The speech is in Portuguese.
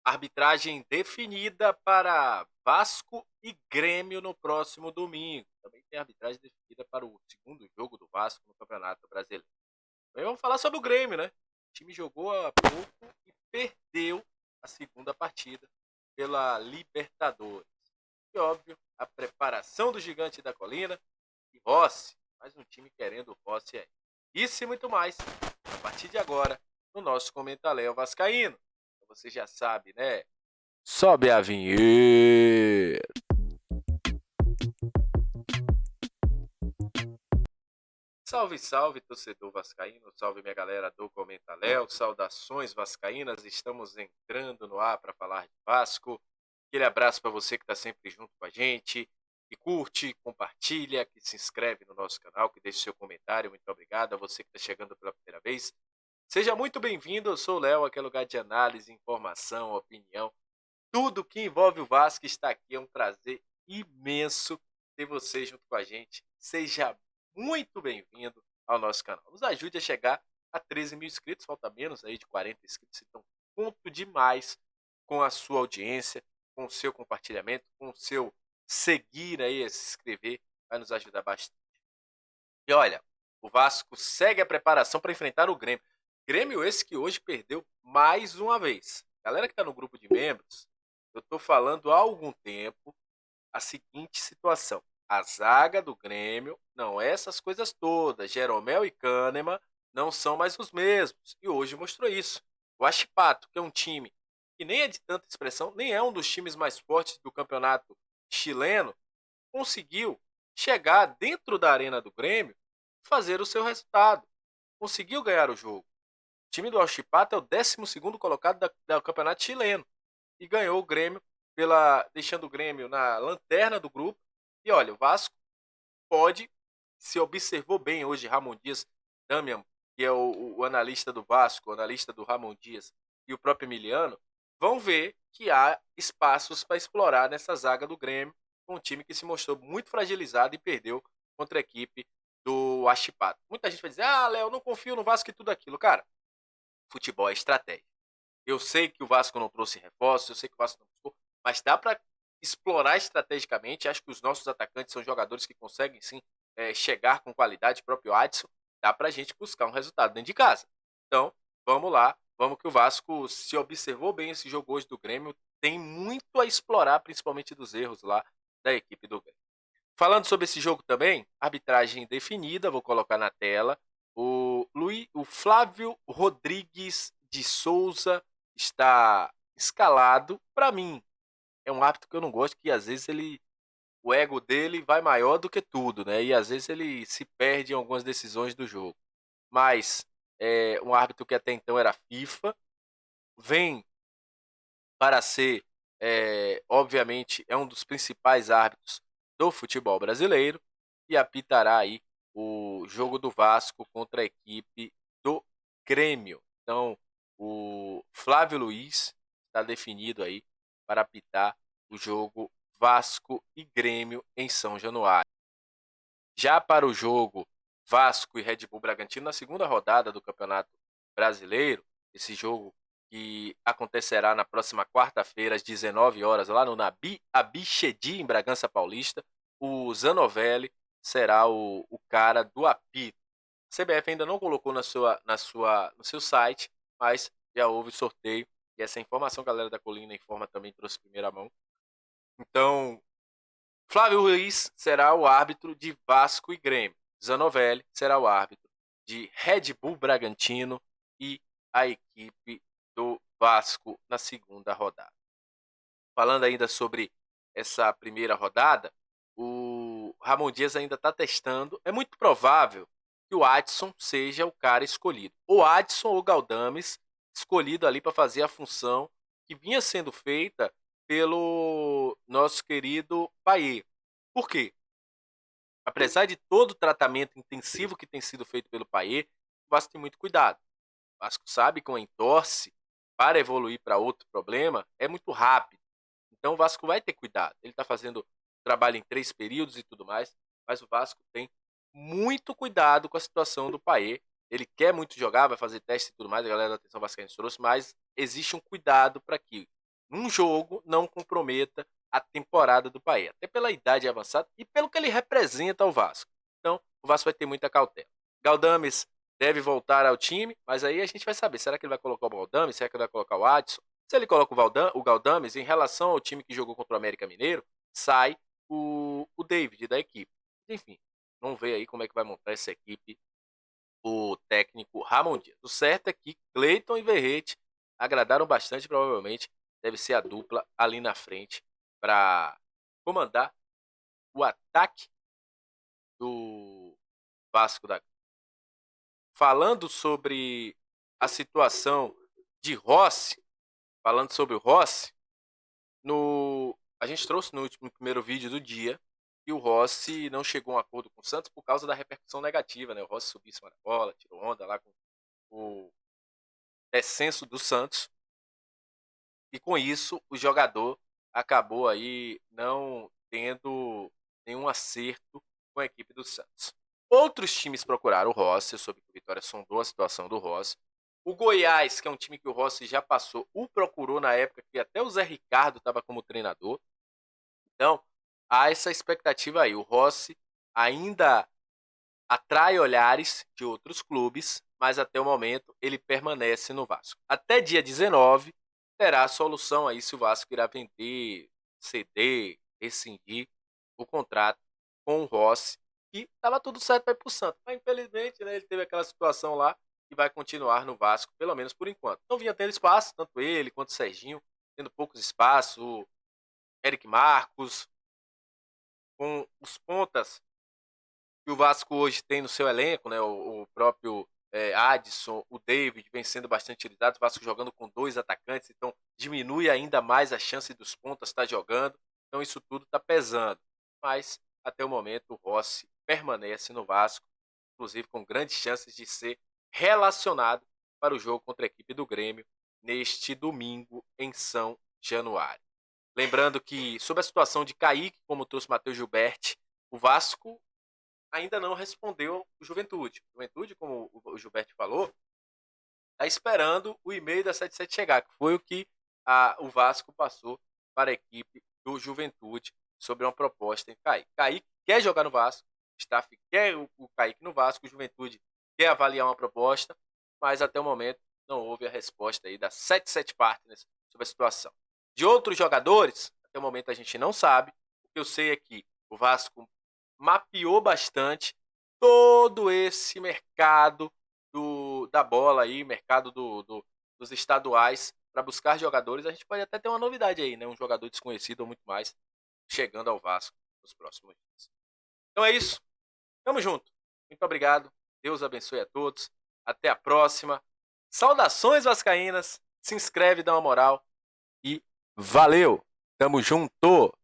Arbitragem definida para Vasco e Grêmio no próximo domingo. Também tem arbitragem definida para o segundo jogo do Vasco no Campeonato Brasileiro. Também vamos falar sobre o Grêmio, né? O time jogou há pouco e perdeu a segunda partida pela Libertadores. E óbvio, a preparação do Gigante da Colina e Rossi. Mais um time querendo o Rossi aí. Isso e muito mais a partir de agora no nosso Comentaléu Vascaíno. Você já sabe, né? Sobe a vinheta. Salve, salve, torcedor vascaíno. Salve, minha galera do Comentaléu. Saudações vascaínas. Estamos entrando no ar para falar de Vasco. Aquele abraço para você que está sempre junto com a gente, que curte, compartilha, que se inscreve no nosso canal, que deixa seu comentário. Muito obrigado a você que está chegando pela primeira vez. Seja muito bem-vindo. Eu sou o Léo, aquele lugar de análise, informação, opinião. Tudo que envolve o Vasco está aqui. É um prazer imenso ter você junto com a gente. Seja muito bem-vindo ao nosso canal. Nos ajude a chegar a 13 mil inscritos. Falta menos aí de 40 inscritos. Então, conto demais com a sua audiência, com o seu compartilhamento, com o seu seguir aí, se inscrever. Vai nos ajudar bastante. E olha, o Vasco segue a preparação para enfrentar o Grêmio. Grêmio esse que hoje perdeu mais uma vez. Galera que está no grupo de membros, eu estou falando há algum tempo a seguinte situação. A zaga do Grêmio não é essas coisas todas. Jeromel e Kahneman não são mais os mesmos. E hoje mostrou isso. O Huachipato, que é um time que nem é de tanta expressão, nem é um dos times mais fortes do campeonato chileno, conseguiu chegar dentro da arena do Grêmio e fazer o seu resultado. Conseguiu ganhar o jogo. O time do Huachipato é o 12º colocado do campeonato chileno e ganhou o Grêmio deixando o Grêmio na lanterna do grupo. E olha, o Vasco pode, se observou bem hoje Ramon Dias, Damian, que é o analista do Vasco, o analista do Ramon Dias e o próprio Emiliano, vão ver que há espaços para explorar nessa zaga do Grêmio, um time que se mostrou muito fragilizado e perdeu contra a equipe do Huachipato. Muita gente vai dizer, Léo, não confio no Vasco e tudo aquilo. Cara, futebol é estratégia. Eu sei que o Vasco não trouxe reforços, eu sei que o Vasco não buscou, mas dá para explorar estrategicamente. Acho que os nossos atacantes são jogadores que conseguem sim chegar com qualidade, próprio Adson. Dá para a gente buscar um resultado dentro de casa. Então, vamos lá, vamos que o Vasco se observou bem esse jogo hoje do Grêmio, tem muito a explorar, principalmente dos erros lá da equipe do Grêmio. Falando sobre esse jogo também, arbitragem definida, vou colocar na tela. O Flávio Rodrigues de Souza está escalado. Para mim, é um árbitro que eu não gosto, que às vezes o ego dele vai maior do que tudo, né? E às vezes ele se perde em algumas decisões do jogo. Mas é um árbitro que até então era FIFA, vem para ser, obviamente, é um dos principais árbitros do futebol brasileiro e apitará aí o jogo do Vasco contra a equipe do Grêmio. Então, o Flávio Luiz está definido aí para apitar o jogo Vasco e Grêmio em São Januário. Já para o jogo Vasco e Red Bull Bragantino, na segunda rodada do Campeonato Brasileiro, esse jogo que acontecerá na próxima quarta-feira, às 19 horas, lá no Nabi Abichedi, em Bragança Paulista, o Zanovelli será o cara do apito. A CBF ainda não colocou no seu site, mas já houve sorteio. E essa informação, galera da Colina Informa também trouxe em primeira mão. Então, Flávio Ruiz será o árbitro de Vasco e Grêmio. Zanovelli será o árbitro de Red Bull Bragantino e a equipe do Vasco na segunda rodada. Falando ainda sobre essa primeira rodada, o Ramon Dias ainda está testando. É muito provável que o Adson seja o cara escolhido. O Adson ou o Galdames escolhido ali para fazer a função que vinha sendo feita pelo nosso querido Payet. Por quê? Apesar de todo o tratamento intensivo que tem sido feito pelo Payet, o Vasco tem muito cuidado. O Vasco sabe que uma entorse para evoluir para outro problema é muito rápido. Então o Vasco vai ter cuidado. Ele está fazendo trabalho em 3 períodos e tudo mais, mas o Vasco tem muito cuidado com a situação do Payet. Ele quer muito jogar, vai fazer teste e tudo mais, a galera da Atenção Vascaínos trouxe, mas existe um cuidado para que num jogo não comprometa a temporada do Bahia, até pela idade avançada e pelo que ele representa ao Vasco. Então, o Vasco vai ter muita cautela. Galdames deve voltar ao time, mas aí a gente vai saber, será que ele vai colocar o Galdames, será que ele vai colocar o Adson? Se ele coloca o Galdames, em relação ao time que jogou contra o América Mineiro, sai o David da equipe. Enfim, vamos ver aí como é que vai montar essa equipe o técnico Ramon Dias. O certo é que Cleiton e Verrete agradaram bastante, provavelmente deve ser a dupla ali na frente para comandar o ataque do Vasco da Gama. Falando sobre a situação de Rossi, falando sobre o Rossi, a gente trouxe no primeiro vídeo do dia que o Rossi não chegou a um acordo com o Santos por causa da repercussão negativa, né? O Rossi subiu em cima da bola, tirou onda lá com o descenso do Santos, e com isso o jogador acabou aí não tendo nenhum acerto com a equipe do Santos. Outros times procuraram o Rossi, eu soube que o Vitória sondou a situação do Rossi. O Goiás, que é um time que o Rossi já passou, o procurou na época que até o Zé Ricardo estava como treinador. Então, há essa expectativa aí. O Rossi ainda atrai olhares de outros clubes, mas até o momento ele permanece no Vasco. Até dia 19 terá a solução aí se o Vasco irá vender, ceder, rescindir o contrato com o Rossi, que estava tudo certo para ir para o Santos. Mas infelizmente, né, ele teve aquela situação lá e vai continuar no Vasco, pelo menos por enquanto. Não vinha tendo espaço, tanto ele quanto o Serginho, tendo poucos espaços, o Eric Marcos, com os pontas que o Vasco hoje tem no seu elenco, né? O próprio Adson, o David vem sendo bastante utilizado, o Vasco jogando com dois atacantes, então diminui ainda mais a chance dos pontas estar jogando, então isso tudo está pesando. Mas até o momento o Rossi permanece no Vasco, inclusive com grandes chances de ser relacionado para o jogo contra a equipe do Grêmio neste domingo em São Januário. Lembrando que, sobre a situação de Kaique, como trouxe Matheus Gilberti, o Vasco ainda não respondeu o Juventude. O Juventude, como o Gilberto falou, está esperando o e-mail da 77 chegar, que foi o que o Vasco passou para a equipe do Juventude sobre uma proposta em Kaique. Kaique quer jogar no Vasco, o staff quer o Kaique no Vasco, o Juventude quer avaliar uma proposta, mas até o momento não houve a resposta aí da 77 Partners sobre a situação. De outros jogadores, até o momento a gente não sabe. O que eu sei é que o Vasco mapeou bastante todo esse mercado da bola aí, mercado dos estaduais, para buscar jogadores. A gente pode até ter uma novidade aí, né? Um jogador desconhecido ou muito mais chegando ao Vasco nos próximos dias. Então é isso. Tamo junto. Muito obrigado. Deus abençoe a todos. Até a próxima. Saudações vascaínas. Se inscreve, dá uma moral e valeu. Tamo junto.